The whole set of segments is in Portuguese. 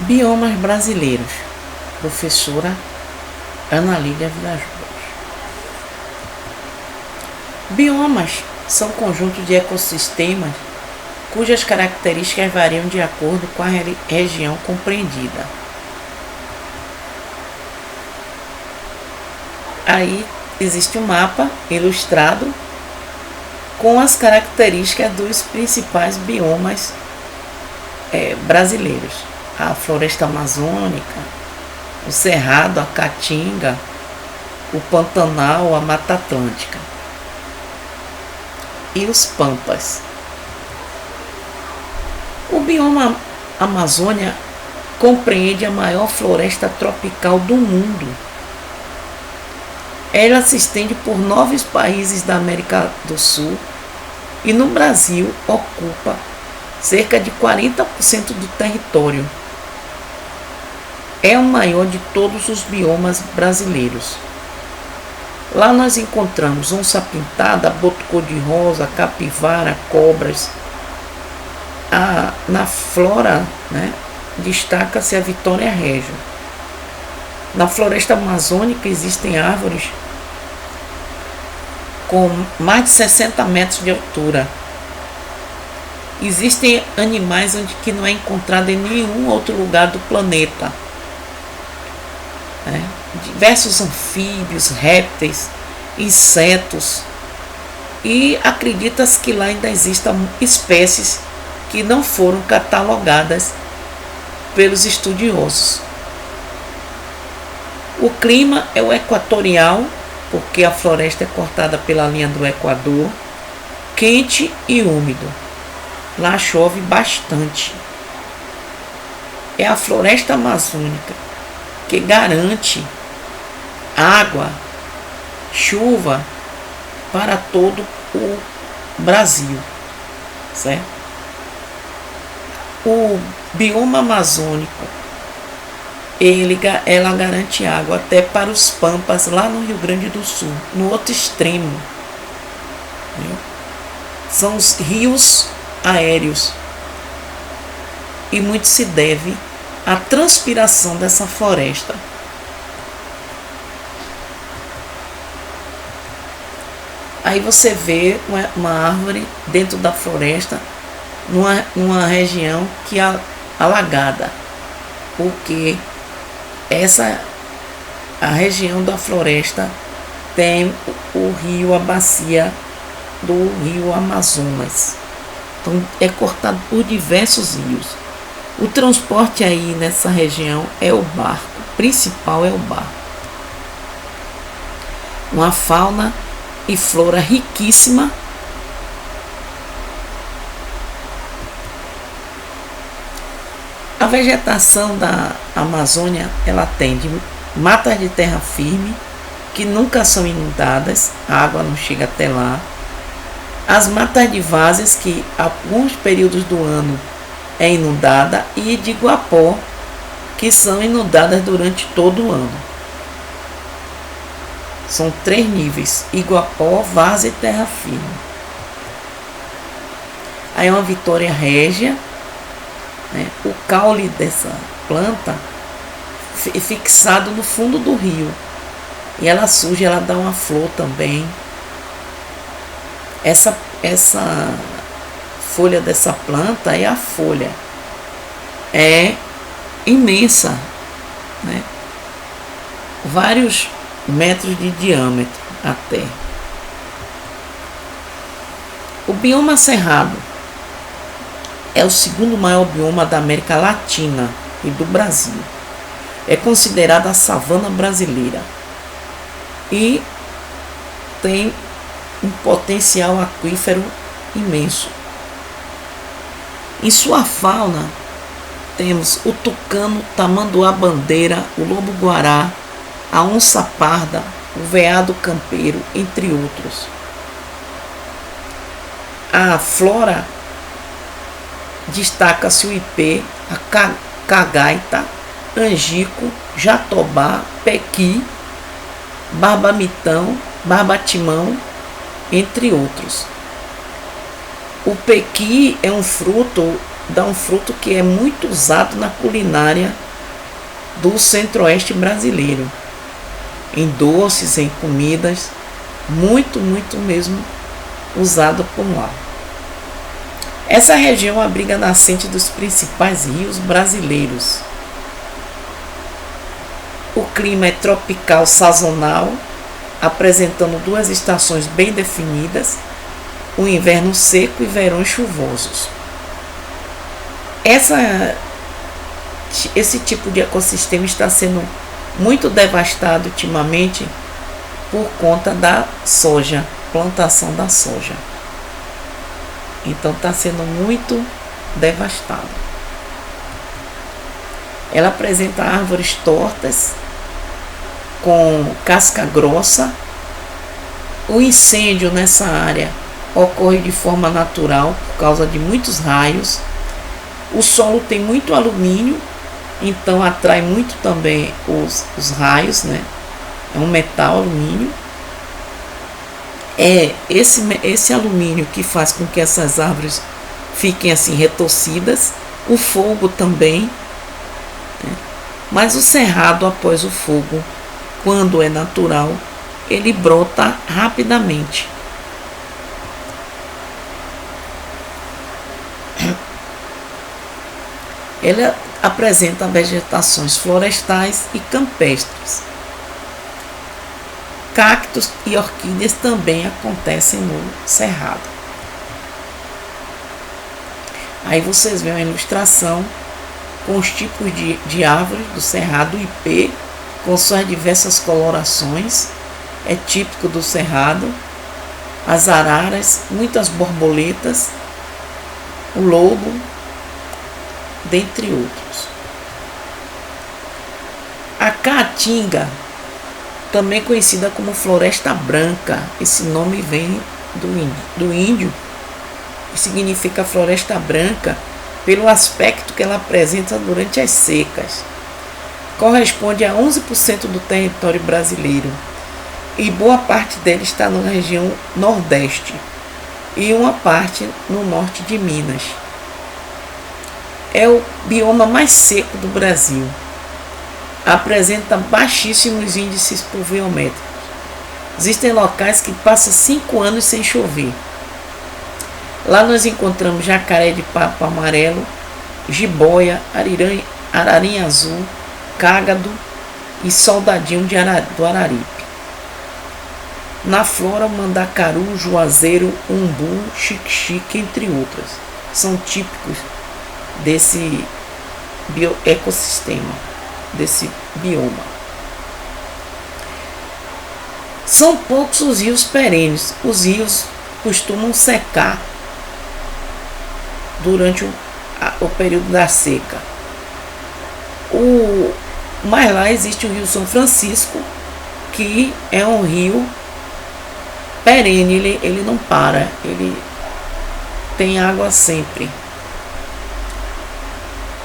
Biomas brasileiros. Professora Ana Lídia Vilas Boas. Biomas são conjuntos de ecossistemas cujas características variam de acordo com a região compreendida. Aí existe um mapa ilustrado com as características dos principais biomas brasileiros. A floresta amazônica, o cerrado, a caatinga, o pantanal, a mata atlântica e os pampas. O bioma Amazônia compreende a maior floresta tropical do mundo. Ela se estende por 9 países da América do Sul e no Brasil ocupa cerca de 40% do território. É o maior de todos os biomas brasileiros. Lá nós encontramos onça-pintada, boto cor-de-rosa, capivara, cobras. Na flora, destaca-se a Vitória Régia. Na floresta amazônica existem árvores com mais de 60 metros de altura. Existem animais que não é encontrado em nenhum outro lugar do planeta. Diversos anfíbios, répteis, insetos, e acredita-se que lá ainda existam espécies que não foram catalogadas pelos estudiosos. O clima é o equatorial, porque a floresta é cortada pela linha do Equador, quente e úmido. Lá chove bastante. É a floresta amazônica que garante água, chuva para todo o Brasil, certo? O bioma amazônico, ela garante água até para os pampas lá no Rio Grande do Sul, no outro extremo. São os rios aéreos, e muito se deve à transpiração dessa floresta. Aí você vê uma árvore dentro da floresta, numa região que é alagada, porque a região da floresta tem o rio, a bacia do rio Amazonas. Então é cortado por diversos rios. O transporte aí nessa região é o barco, o principal é o barco. Uma fauna e flora riquíssima. A vegetação da Amazônia, ela tem de matas de terra firme, que nunca são inundadas, a água não chega até lá. As matas de várzeas, que alguns períodos do ano é inundada, e de Guapó, que são inundadas durante todo o ano. São 3 níveis: Iguapó, várzea e terra firme. Aí é uma Vitória Régia. O caule dessa planta é fixado no fundo do rio, e ela surge, ela dá uma flor também. Essa folha dessa planta, a folha é imensa, vários metros de diâmetro até. O bioma cerrado é o segundo maior bioma da América Latina e do Brasil. É considerada a savana brasileira e tem um potencial aquífero imenso. Em sua fauna temos o tucano, tamanduá-bandeira, o lobo-guará, a onça-parda, o veado campeiro, entre outros. A flora destaca-se o ipê, a cagaita, angico, jatobá, pequi, barbamitão, barbatimão, entre outros. O pequi é um fruto dá um fruto que é muito usado na culinária do centro-oeste brasileiro, em doces, em comidas, muito mesmo usado por lá. Essa região abriga a nascente dos principais rios brasileiros. O clima é tropical sazonal, apresentando duas estações bem definidas, o inverno seco e verões chuvosos. Esse tipo de ecossistema está sendo muito devastado ultimamente por conta da soja, plantação da soja. Então está sendo muito devastado. Ela apresenta árvores tortas, com casca grossa. O incêndio nessa área ocorre de forma natural por causa de muitos raios. O solo tem muito alumínio, então atrai muito também os raios, né? É um metal, alumínio. É esse alumínio que faz com que essas árvores fiquem assim retorcidas. O fogo também, né? Mas o cerrado, após o fogo, quando é natural, ele brota rapidamente. Ele apresenta vegetações florestais e campestres. Cactos e orquídeas também acontecem no cerrado. Aí vocês veem a ilustração com os tipos de árvores do cerrado. Ipê, com suas diversas colorações, é típico do cerrado. As araras, muitas borboletas, o lobo, dentre outros. A caatinga, também conhecida como floresta branca, esse nome vem do índio, que significa floresta branca, pelo aspecto que ela apresenta durante as secas. Corresponde a 11% do território brasileiro e boa parte dele está na região nordeste e uma parte no norte de Minas. É o bioma mais seco do Brasil. Apresenta baixíssimos índices pluviométricos. Existem locais que passam 5 anos sem chover. Lá nós encontramos jacaré de papo amarelo, jiboia, ararinha azul, cágado e soldadinho do Araripe. Na flora, mandacaru, juazeiro, umbu, xique-xique, entre outras, são típicos desse ecossistema, desse bioma. São poucos os rios perenes. Os rios costumam secar durante o período da seca. Mas lá existe o Rio São Francisco, que é um rio perene, ele não para, ele tem água sempre.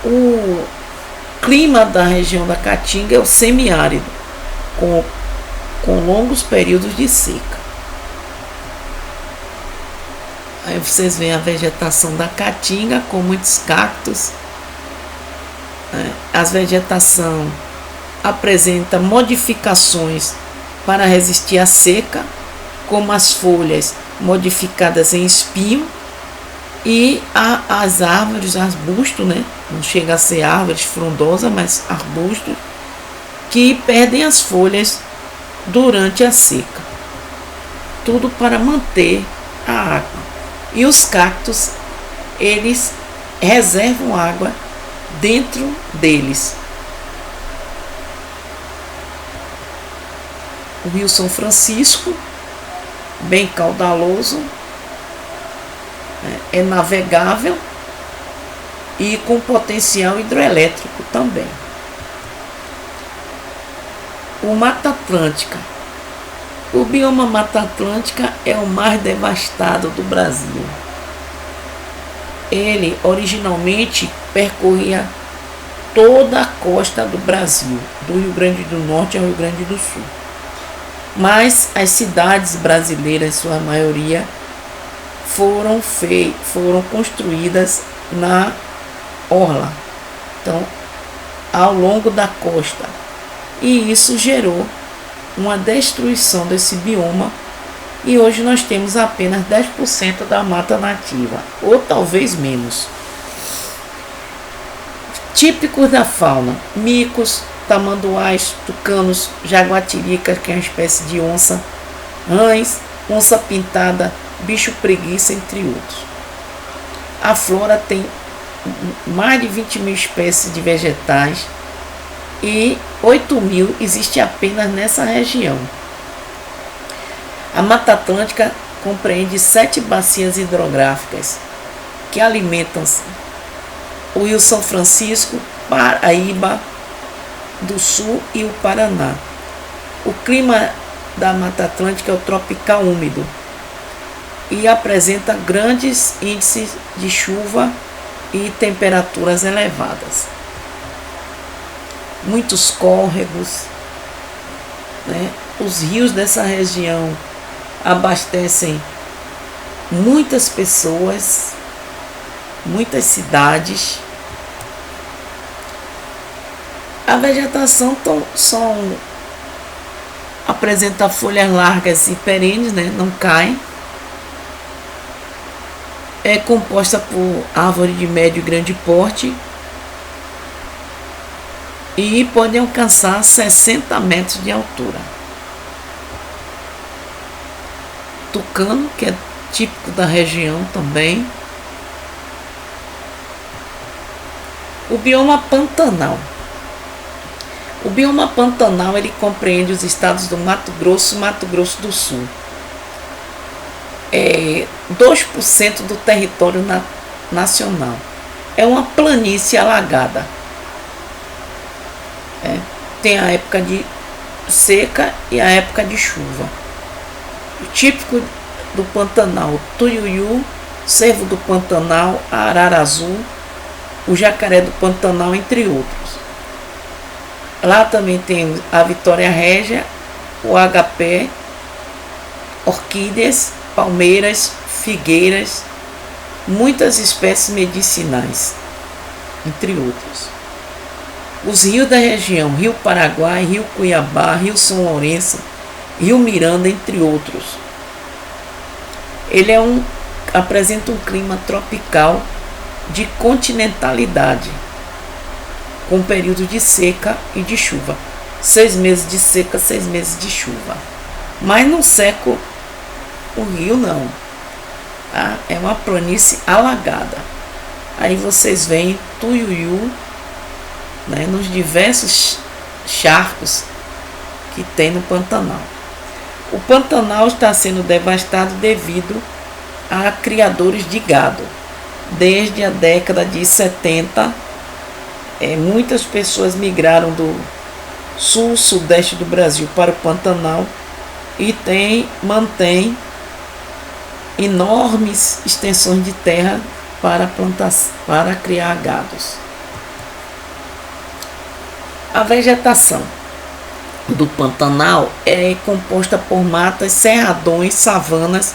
O clima da região da Caatinga é o semiárido, com longos períodos de seca. Aí vocês veem a vegetação da Caatinga com muitos cactos. A vegetação apresenta modificações para resistir à seca, como as folhas modificadas em espinho e as árvores, arbustos, né? Não chega a ser árvores frondosas, mas arbustos que perdem as folhas durante a seca. Tudo para manter a água. E os cactos, eles reservam água dentro deles. O Rio São Francisco, bem caudaloso, é navegável e com potencial hidroelétrico também. O Mata Atlântica. O bioma Mata Atlântica é o mais devastado do Brasil. Ele originalmente percorria toda a costa do Brasil, do Rio Grande do Norte ao Rio Grande do Sul. Mas as cidades brasileiras, sua maioria, foram construídas na orla, então ao longo da costa, e isso gerou uma destruição desse bioma, e hoje nós temos apenas 10% da mata nativa, ou talvez menos. Típicos da fauna: micos, tamanduás, tucanos, jaguatiricas, que é uma espécie de onça, rãs, onça pintada, bicho preguiça, entre outros. A flora tem mais de 20 mil espécies de vegetais e 8 mil existe apenas nessa região. A Mata Atlântica compreende 7 bacias hidrográficas que alimentam-se o Rio São Francisco, Paraíba do Sul e o Paraná. O clima da Mata Atlântica é o tropical úmido e apresenta grandes índices de chuva e temperaturas elevadas. Muitos córregos, né? Os rios dessa região abastecem muitas pessoas, muitas cidades. A vegetação apresenta folhas largas e perenes, né? Não cai. É composta por árvore de médio e grande porte e pode alcançar 60 metros de altura. Tucano, que é típico da região também. O bioma Pantanal. O bioma Pantanal ele compreende os estados do Mato Grosso e Mato Grosso do Sul. 2% do território nacional. É uma planície alagada. Tem a época de seca e a época de chuva. O típico do Pantanal: tuiuiu, cervo do Pantanal, a arara azul, o jacaré do Pantanal, entre outros. Lá também tem a Vitória Régia, o agapé, orquídeas, palmeiras, figueiras, muitas espécies medicinais, entre outros. Os rios da região: Rio Paraguai, Rio Cuiabá, Rio São Lourenço, Rio Miranda, entre outros. Ele apresenta um clima tropical de continentalidade, com períodos de seca e de chuva. 6 meses de seca, 6 meses de chuva. Mas não seca o rio, não. Tá? É uma planície alagada. Aí vocês veem tuiuiu, né, nos diversos charcos que tem no Pantanal. O Pantanal está sendo devastado devido a criadores de gado. Desde a década de 70, muitas pessoas migraram do sul, sudeste do Brasil para o Pantanal e mantém enormes extensões de terra para criar gados. A vegetação do Pantanal é composta por matas, cerradões, savanas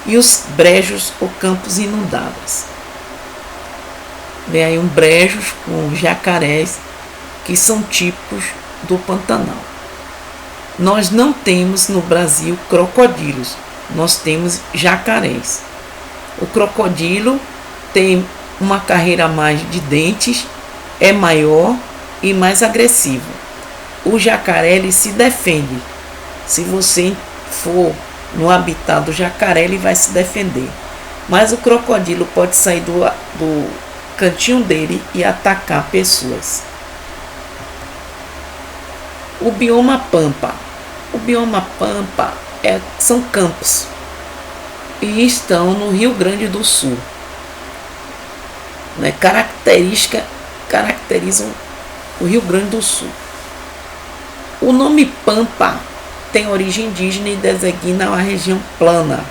e os brejos ou campos inundáveis. Vem aí brejos com jacarés que são típicos do Pantanal. Nós não temos no Brasil crocodilos, nós temos jacarés. O crocodilo tem uma carreira a mais de dentes, é maior e mais agressivo. O jacaré ele se defende. Se você for no habitat do jacaré, ele vai se defender. Mas o crocodilo pode sair do cantinho dele e atacar pessoas. O bioma Pampa. O bioma Pampa são campos e estão no Rio Grande do Sul. Né? Caracterizam o Rio Grande do Sul. O nome Pampa tem origem indígena e designa uma região plana.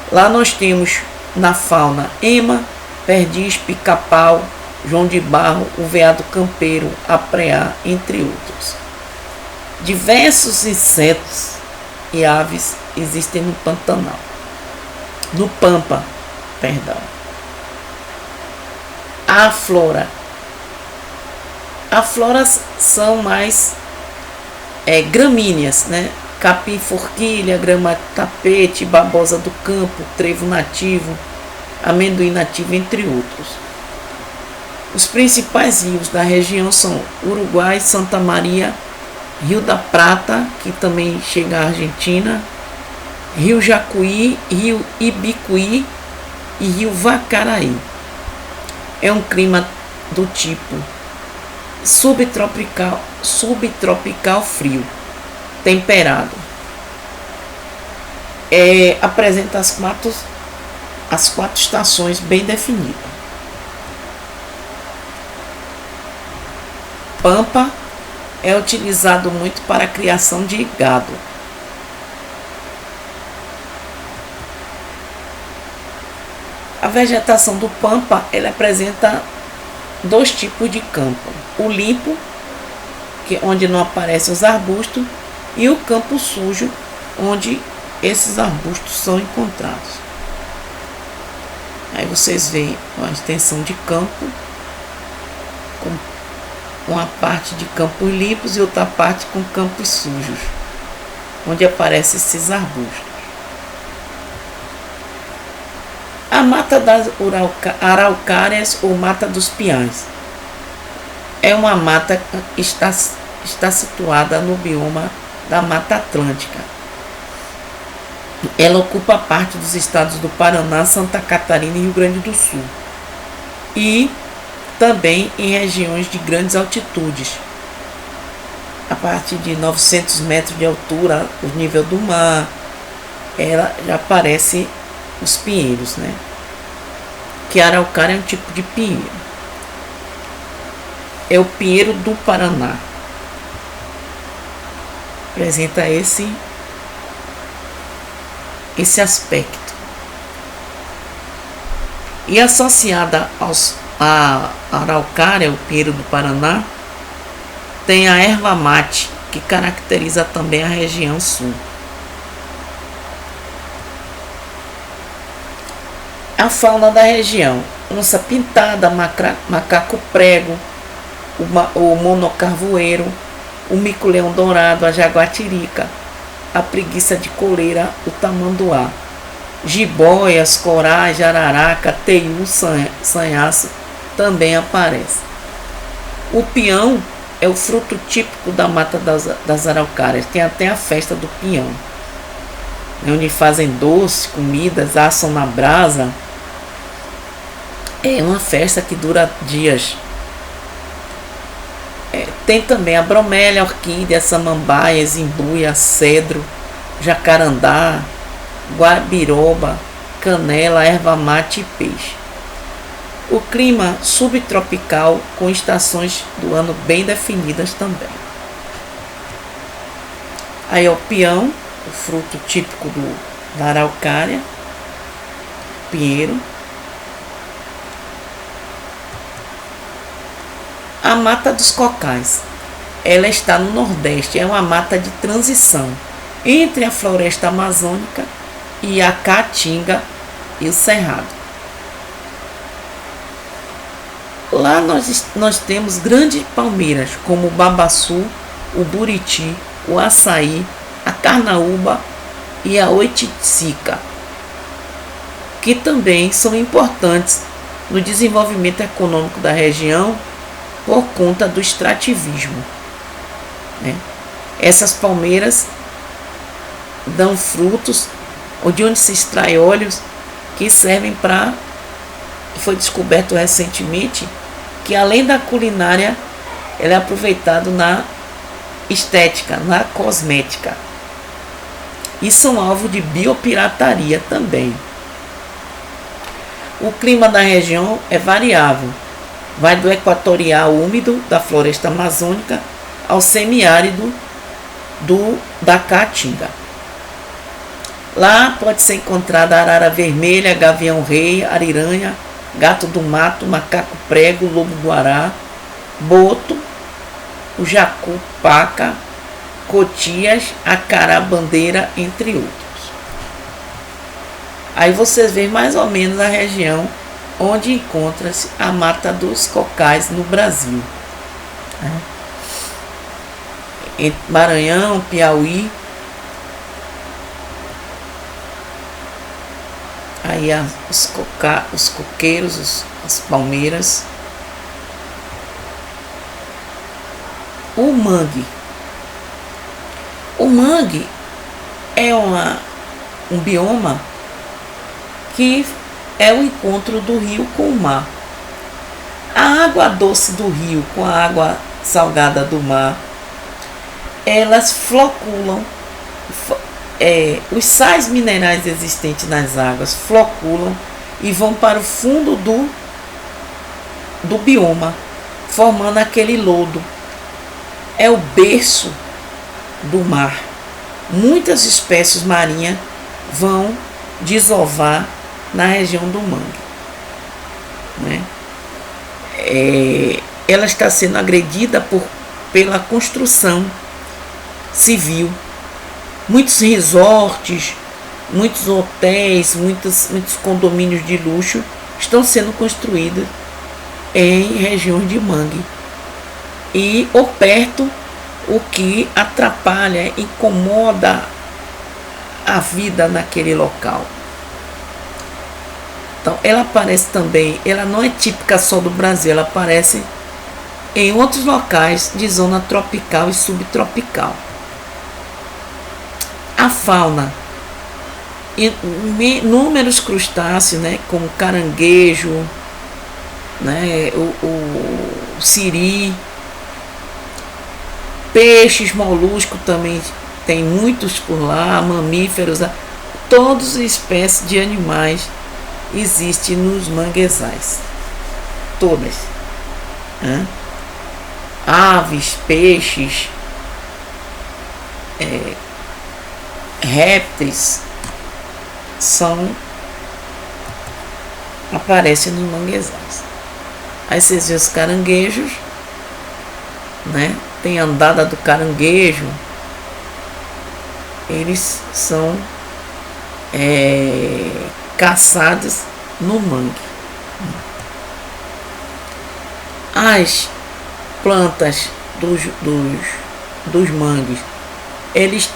Lá nós temos na fauna ema, perdiz, pica-pau, João de Barro, o veado campeiro, a preá, entre outros. Diversos insetos e aves existem no Pantanal. No Pampa, perdão. A flora. A flora são mais gramíneas, né? Capim forquilha, grama tapete, babosa do campo, trevo nativo, amendoim nativo, entre outros. Os principais rios da região são Uruguai, Santa Maria, Rio da Prata, que também chega à Argentina, Rio Jacuí, Rio Ibicuí e Rio Vacaraí. É um clima do tipo subtropical frio, temperado. Apresenta as quatro estações bem definidas. Pampa é utilizado muito para a criação de gado. A vegetação do Pampa, ela apresenta dois tipos de campo: o limpo, que onde não aparecem os arbustos, e o campo sujo, onde esses arbustos são encontrados. Aí vocês veem uma extensão de campo, com uma parte de campos limpos e outra parte com campos sujos, onde aparecem esses arbustos. A mata das araucárias ou mata dos piães é uma mata que está situada no bioma da Mata Atlântica. Ela ocupa parte dos estados do Paraná, Santa Catarina e Rio Grande do Sul, e também em regiões de grandes altitudes, a partir de 900 metros de altura, o nível do mar, ela já aparece os pinheiros, né? Que a araucária é um tipo de pinheiro. É o pinheiro do Paraná. Apresenta esse aspecto. E associada à araucária, o pinheiro do Paraná, tem a erva mate, que caracteriza também a região sul. A fauna da região: onça pintada, macaco prego, o monocarvoeiro, o mico-leão dourado, a jaguatirica, a preguiça de coleira, o tamanduá, jiboias, corais, jararaca, teiu, sanhaço também aparece. O pião é o fruto típico da mata das araucárias. Tem até a festa do pião, onde fazem doces, comidas, assam na brasa. É uma festa que dura dias. Tem também a bromélia, orquídea, samambaia, zimbuia, cedro, jacarandá, guabiroba, canela, erva mate e peixe. O clima subtropical, com estações do ano bem definidas também. Aí o pião, o fruto típico da araucária, pinheiro. A mata dos cocais, ela está no Nordeste, é uma mata de transição entre a floresta amazônica e a caatinga e o cerrado. Lá nós temos grandes palmeiras, como o babaçu, o buriti, o açaí, a carnaúba e a oiticica, que também são importantes no desenvolvimento econômico da região por conta do extrativismo, né? Essas palmeiras dão frutos, de onde se extrai óleos que servem para... Foi descoberto recentemente que, além da culinária, ela é aproveitado na estética, na cosmética, e são alvo de biopirataria também. O clima da região é variável, vai do equatorial úmido da floresta amazônica ao semiárido da caatinga. Lá pode ser encontrada arara vermelha, gavião-rei, ariranha, gato do mato, macaco prego, lobo-guará, boto, o jacu-paca, cotias, acará-bandeira, entre outros. Aí vocês veem mais ou menos a região onde encontra-se a Mata dos Cocais no Brasil. Entre Maranhão, Piauí, aí os coqueiros, as palmeiras. O mangue. O mangue é um bioma que é o encontro do rio com o mar. A água doce do rio com a água salgada do mar, elas floculam, os sais minerais existentes nas águas floculam e vão para o fundo do bioma, formando aquele lodo. É o berço do mar. Muitas espécies marinhas vão desovar na região do mangue, né? Ela está sendo agredida pela construção civil. Muitos resorts, muitos hotéis, muitos condomínios de luxo estão sendo construídos em regiões de mangue. E ou perto, o que atrapalha, incomoda a vida naquele local. Então, ela aparece também, ela não é típica só do Brasil, ela aparece em outros locais de zona tropical e subtropical. A fauna, inúmeros crustáceos, né, como caranguejo, né, o siri, peixes, moluscos também tem muitos por lá, mamíferos, todas as espécies de animais existem nos manguezais, todas, né? Aves, peixes, répteis aparecem nos manguezais. Aí vocês veem os caranguejos, né? Tem a andada do caranguejo. Eles são caçados no mangue. As plantas dos mangues, eles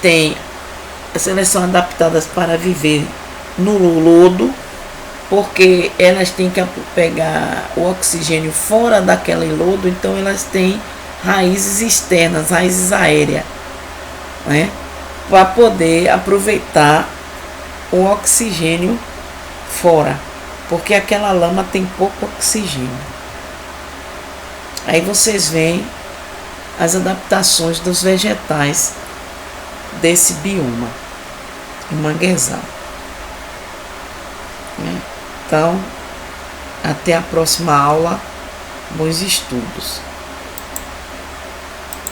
são adaptadas para viver no lodo, porque elas têm que pegar o oxigênio fora daquele lodo, então elas têm raízes externas, raízes aéreas, né, para poder aproveitar o oxigênio fora, porque aquela lama tem pouco oxigênio. Aí vocês veem as adaptações dos vegetais desse bioma, o manguezal. Então, até a próxima aula. Bons estudos.